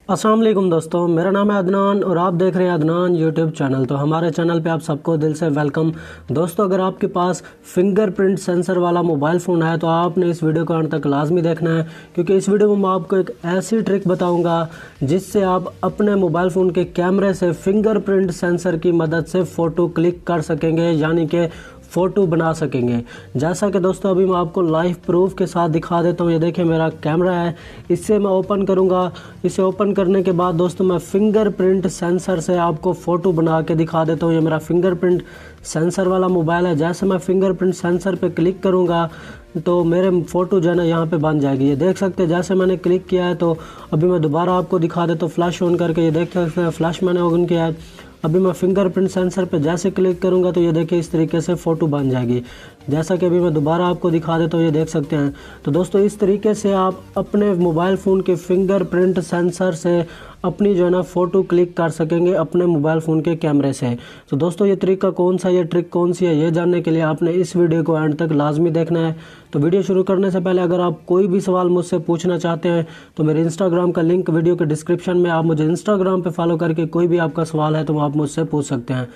अस्सलाम वालेकुम दोस्तों, मेरा नाम है अदनान और आप देख रहे हैं अदनान यूट्यूब चैनल। तो हमारे चैनल पे आप सबको दिल से वेलकम। दोस्तों, अगर आपके पास फिंगरप्रिंट सेंसर वाला मोबाइल फ़ोन है तो आपने इस वीडियो को अंत तक लाजमी देखना है, क्योंकि इस वीडियो में मैं आपको एक ऐसी ट्रिक बताऊंगा जिससे आप अपने मोबाइल फ़ोन के कैमरे से फिंगरप्रिंट सेंसर की मदद से फ़ोटो क्लिक कर सकेंगे, यानी कि फ़ोटो बना सकेंगे। जैसा कि दोस्तों अभी मैं आपको लाइव प्रूफ के साथ दिखा देता हूँ। ये देखिए मेरा कैमरा है, इससे मैं ओपन करूँगा। इसे ओपन करने के बाद दोस्तों मैं फिंगरप्रिंट सेंसर से आपको फ़ोटो बना के दिखा देता हूँ। ये मेरा फिंगरप्रिंट सेंसर वाला मोबाइल है। जैसे मैं फिंगरप्रिंट सेंसर पे क्लिक करूँगा तो मेरे फ़ोटो जो है ना यहाँ पे बन जाएगी। ये देख सकते हैं जैसे मैंने क्लिक किया है। तो अभी मैं दोबारा आपको दिखा देता हूँ फ्लैश ऑन करके। ये देख सकते हैं फ्लैश मैंने ऑन किया है। अभी मैं फिंगरप्रिंट सेंसर पे जैसे क्लिक करूंगा तो ये देखिए इस तरीके से फ़ोटो बन जाएगी। जैसा कि अभी मैं दोबारा आपको दिखा देता हूँ, ये देख सकते हैं। तो दोस्तों इस तरीके से आप अपने मोबाइल फ़ोन के फिंगरप्रिंट सेंसर से अपनी जो है ना फ़ोटो क्लिक कर सकेंगे अपने मोबाइल फ़ोन के कैमरे से। तो दोस्तों ये तरीका कौन सा, ये ट्रिक कौन सी है, ये जानने के लिए आपने इस वीडियो को एंड तक लाजमी देखना है। तो वीडियो शुरू करने से पहले अगर आप कोई भी सवाल मुझसे पूछना चाहते हैं तो मेरे इंस्टाग्राम का लिंक वीडियो के डिस्क्रिप्शन में, आप मुझे इंस्टाग्राम पे फॉलो करके कोई भी आपका सवाल है तो आप मुझसे पूछ सकते हैं।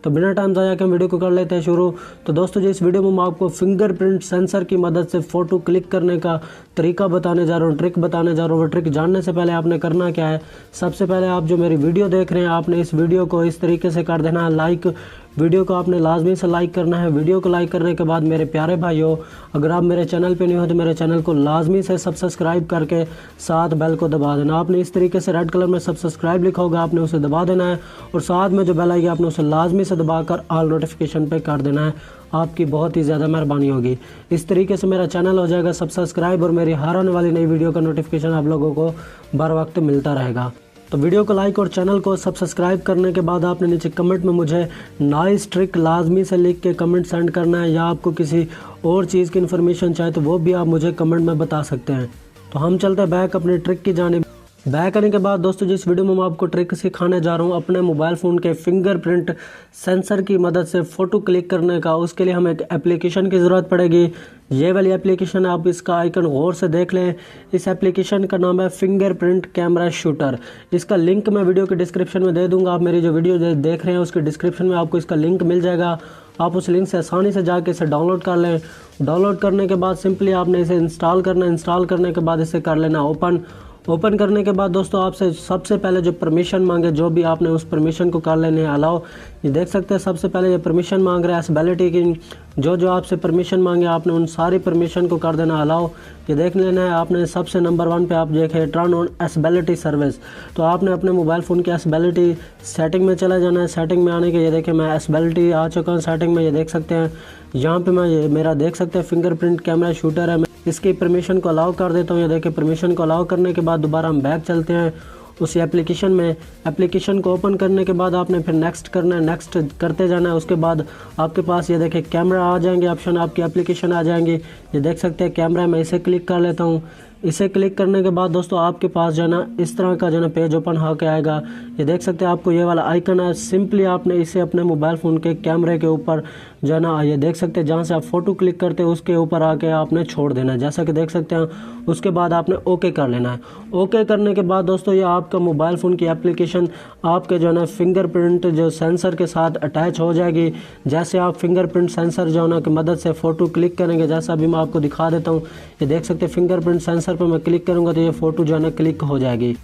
तो बिना टाइम ज़ाया के वीडियो को कर लेते हैं शुरू। तो दोस्तों जी इस वीडियो में मैं आपको फिंगरप्रिंट सेंसर की मदद से फ़ोटो क्लिक करने का तरीका बताने जा रहा हूँ, ट्रिक बताने जा रहा हूँ। वो ट्रिक जानने से पहले आपने करना क्या है, सबसे पहले आप जो मेरी वीडियो देख रहे हैं आपने इस वीडियो को इस तरीके से कर देना है लाइक। वीडियो को आपने लाजमी से लाइक करना है। वीडियो को लाइक करने के बाद मेरे प्यारे भाइयों, अगर आप मेरे चैनल पे नहीं हो तो मेरे चैनल को लाजमी से सब्सक्राइब करके साथ बेल को दबा देना। आपने इस तरीके से रेड कलर में सब्सक्राइब लिखा होगा, आपने उसे दबा देना है और साथ में जो बेल आएगी आपने उसे लाजमी से दबाकर ऑल नोटिफिकेशन पे कर देना है। आपकी बहुत ही ज़्यादा मेहरबानी होगी। इस तरीके से मेरा चैनल हो जाएगा सब्सक्राइब और मेरी हर आने वाली नई वीडियो का नोटिफिकेशन आप लोगों को बर वक्त मिलता रहेगा। तो वीडियो को लाइक और चैनल को सब्सक्राइब करने के बाद आपने नीचे कमेंट में मुझे नाइस ट्रिक लाजमी से लिख के कमेंट सेंड करना है, या आपको किसी और चीज़ की इन्फॉर्मेशन चाहे तो वो भी आप मुझे कमेंट में बता सकते हैं। तो हम चलते हैं बैक अपनी ट्रिक की जानिब। बैक करने के बाद दोस्तों जिस वीडियो में मैं आपको ट्रिक सिखाने जा रहा हूँ अपने मोबाइल फ़ोन के फिंगरप्रिंट सेंसर की मदद से फ़ोटो क्लिक करने का, उसके लिए हमें एक एप्लीकेशन की ज़रूरत पड़ेगी। ये वाली एप्लीकेशन आप इसका आइकन गौर से देख लें। इस एप्लीकेशन का नाम है फिंगरप्रिंट कैमरा शूटर। इसका लिंक मैं वीडियो के डिस्क्रिप्शन में दे दूँगा। आप मेरी जो वीडियो देख रहे हैं उसके डिस्क्रिप्शन में आपको इसका लिंक मिल जाएगा। आप उस लिंक से आसानी से जाके इसे डाउनलोड कर लें। डाउनलोड करने के बाद सिंपली आपने इसे इंस्टॉल करना है। इंस्टॉल करने के बाद इसे कर लेना ओपन। ओपन करने के बाद दोस्तों आपसे सबसे पहले जो परमिशन मांगे जो भी आपने उस परमिशन को कर लेने हैं अलाउ। ये देख सकते हैं सबसे पहले ये परमिशन मांग रहा है एसेबिलिटी की। जो जो आपसे परमिशन मांगे आपने उन सारी परमिशन को कर देना अलाउ। ये देख लेना है आपने सबसे नंबर 1 पे आप देखें टर्न ऑन एसेबिलिटी सर्विस। तो आपने अपने मोबाइल फ़ोन की एसेबिलिटी सेटिंग में चला जाना है। सेटिंग में आने के ये देखें मैं एसेबिलिटी आ चुका हूँ सेटिंग में। ये देख सकते हैं यहाँ पे मैं ये मेरा देख सकते हैं फिंगरप्रिंट कैमरा शूटर है। इसकी परमिशन को अलाउ कर देता हूँ। ये देखिए परमिशन को अलाउ करने के बाद दोबारा हम बैक चलते हैं उसी एप्लीकेशन में। एप्लीकेशन को ओपन करने के बाद आपने फिर नेक्स्ट करना है, नेक्स्ट करते जाना है। उसके बाद आपके पास ये देखिए कैमरा आ जाएंगे ऑप्शन, आपकी एप्लीकेशन आ जाएंगी। ये देख सकते हैं कैमरा, मैं इसे क्लिक कर लेता हूँ। इसे क्लिक करने के बाद दोस्तों आपके पास जो है ना इस तरह का जो है ना पेज ओपन होकर आएगा। ये देख सकते हैं आपको ये वाला आइकन है। सिंपली आपने इसे अपने मोबाइल फ़ोन के कैमरे के ऊपर जो है ना ये देख सकते हैं जहाँ से आप फ़ोटो क्लिक करते हैं उसके ऊपर आके आपने छोड़ देना है, जैसा कि देख सकते हैं। उसके बाद आपने ओके कर लेना है। ओके करने के बाद दोस्तों ये आपका मोबाइल फ़ोन की एप्लीकेशन आपके जो है ना फिंगरप्रिंट जो सेंसर के साथ अटैच हो जाएगी। जैसे आप फिंगरप्रिंट सेंसर जो है ना की मदद से फ़ोटो क्लिक करेंगे, जैसा अभी मैं आपको दिखा देता हूँ। ये देख सकते हैं फिंगरप्रिंट सेंसर पर मैं क्लिक करूँगा तो ये फ़ोटो जो है ना क्लिक हो जाएगी।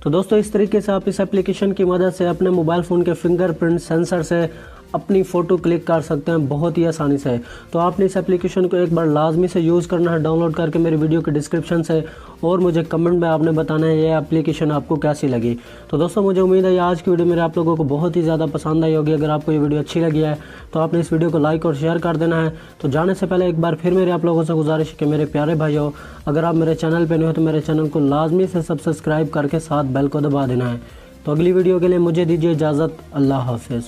तो दोस्तों इस तरीके से आप इस एप्लीकेशन की मदद से अपने मोबाइल फ़ोन के फिंगरप्रिंट सेंसर से अपनी फ़ोटो क्लिक कर सकते हैं बहुत ही आसानी से। तो आपने इस एप्लीकेशन को एक बार लाजमी से यूज़ करना है डाउनलोड करके मेरी वीडियो के डिस्क्रिप्शन से, और मुझे कमेंट में आपने बताना है ये एप्लीकेशन आपको कैसी लगी। तो दोस्तों मुझे उम्मीद है आज की वीडियो मेरे आप लोगों को बहुत ही ज़्यादा पसंद आई होगी। अगर आपको ये वीडियो अच्छी लगी है तो आपने इस वीडियो को लाइक और शेयर कर देना है। तो जाने से पहले एक बार फिर मेरे आप लोगों से गुजारिश है कि मेरे प्यारे भाइयों, अगर आप मेरे चैनल पर नहीं हो तो मेरे चैनल को लाजमी से सब्सक्राइब करके साथ बेल को दबा देना है। तो अगली वीडियो के लिए मुझे दीजिए इजाज़त। अल्लाह हाफिज़।